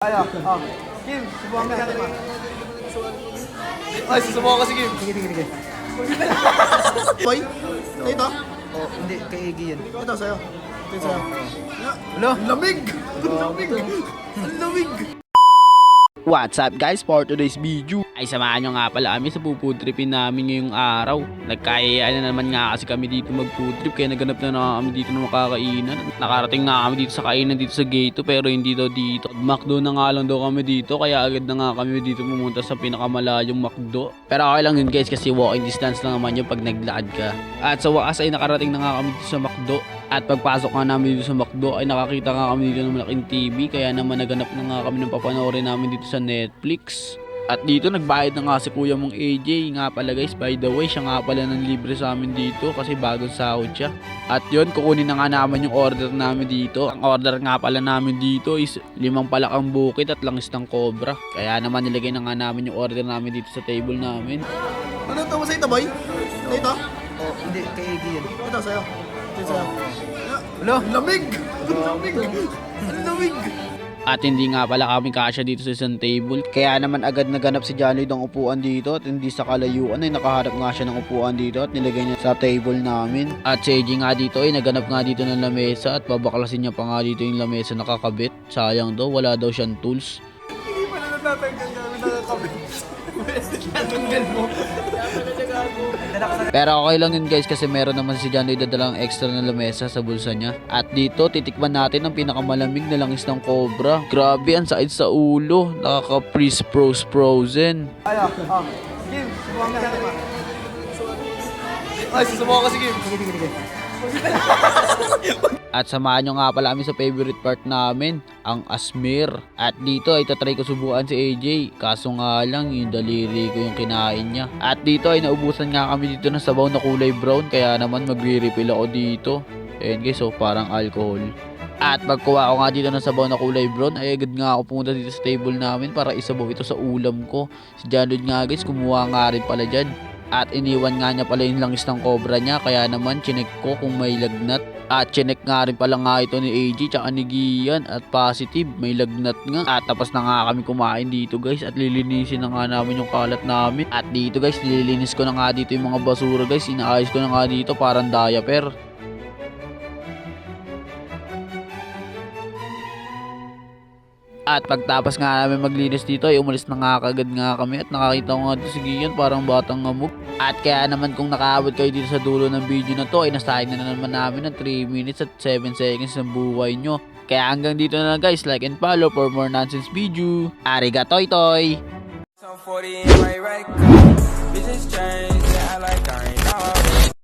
Ayo, Kim, subukan ka natin. Ay, susubukan ko si Kim. Sige. Boy, ito? Oh, hindi, kay Iggy yan. Ito sa'yo. Ito sa'yo. Hello? Lamig! Lamig! Ang lamig! What's up guys, for today's video ay samahan nyo nga pala kami sa pupudripin namin ngayong araw. Nagkayaan na naman nga kasi kami dito magpudrip, kaya naganap na kami dito na makakainan. Nakarating na kami dito sa kainan dito sa gate pero hindi daw dito. McDo na nga lang daw kami dito, kaya agad na nga kami dito pumunta sa pinakamalayong McDo. Pero okay lang yun guys kasi walking distance lang naman yun pag naglakad ka. At sa wakas ay nakarating na nga kami dito sa McDo. At pagpasok nga namin dito sa McDo ay nakakita nga kami dito ng malaking TV, kaya naman naganap na nga kami ng papanoorin namin dito sa Netflix. At dito nagbayad na nga si kuya mong AJ nga pala guys, by the way siya nga pala ng libre sa amin dito kasi bagong sahod siya. At yun, kukunin na nga namin yung order namin dito. Ang order nga pala namin dito is 5 palakang bukid at langis ng cobra. Kaya naman nilagay na nga namin yung order namin dito sa table namin. Ano ito mo sa ito, boy? Ito? Oh, hindi, kay Iggy yan. Ito sa'yo. Ito sa'yo. Hello? Lamig! Lamig! Ang lamig! At hindi nga pala kami kasya dito sa isang table. Kaya naman agad naganap si Johnny ng upuan dito. At hindi sa kalayuan ay nakaharap nga siya ng upuan dito. At nilagay niya sa table namin. At si AJ nga dito ay naganap nga dito ng lamesa. At babaklasin niya pa nga dito yung lamesa nakakabit. Sayang daw, wala daw siyang tools. Hindi pala natatanggal namin nakakabit. Natanggal mo. Pero okay lang yun guys kasi meron naman si Johnny dadalang extra na lamesa sa bulsa niya. At dito titikman natin ang pinakamalamig na langis ng cobra. Grabe, ang sakit sa ulo. Nakaka-freeze frozen. Ayo, Kim, subukan ka natin. Ay, susubukan ko si Kim. Sige. At samahan nyo nga pala kami sa favorite part namin, ang asmir. At dito ay tatry ko subukan si AJ, kaso nga lang yung daliri ko yung kinain niya. At dito ay naubusan nga kami dito ng sabaw na kulay brown, kaya naman magre-refill ako dito. Ayan guys, so parang alcohol. At pagkuha ko nga dito ng sabaw na kulay brown, ay agad nga ako pumunta dito sa table namin para isabaw ito sa ulam ko. Si Janod nga guys, kumuha nga rin pala dyan. At iniwan nga niya pala yung langis ng cobra niya, kaya naman chinek ko kung may lagnat. At chinek nga rin pala nga ito ni AJ tsaka ni Gian at positive, may lagnat nga. At tapos na nga kami kumain dito guys at lilinisin na nga namin yung kalat namin. At dito guys, nililinis ko na nga dito yung mga basura guys, inaayos ko na nga dito parang diaper. At pagtapos nga namin maglinis dito ay umalis na nga kagad nga kami at nakakita ko nga dito si Gian parang batang ngamuk. At kaya naman kung nakaabot kayo dito sa dulo ng video na to ay nasayang na naman namin ng 3 minutes at 7 seconds ng buhay nyo. Kaya hanggang dito na lang guys, like and follow for more nonsense video. Arigato toy!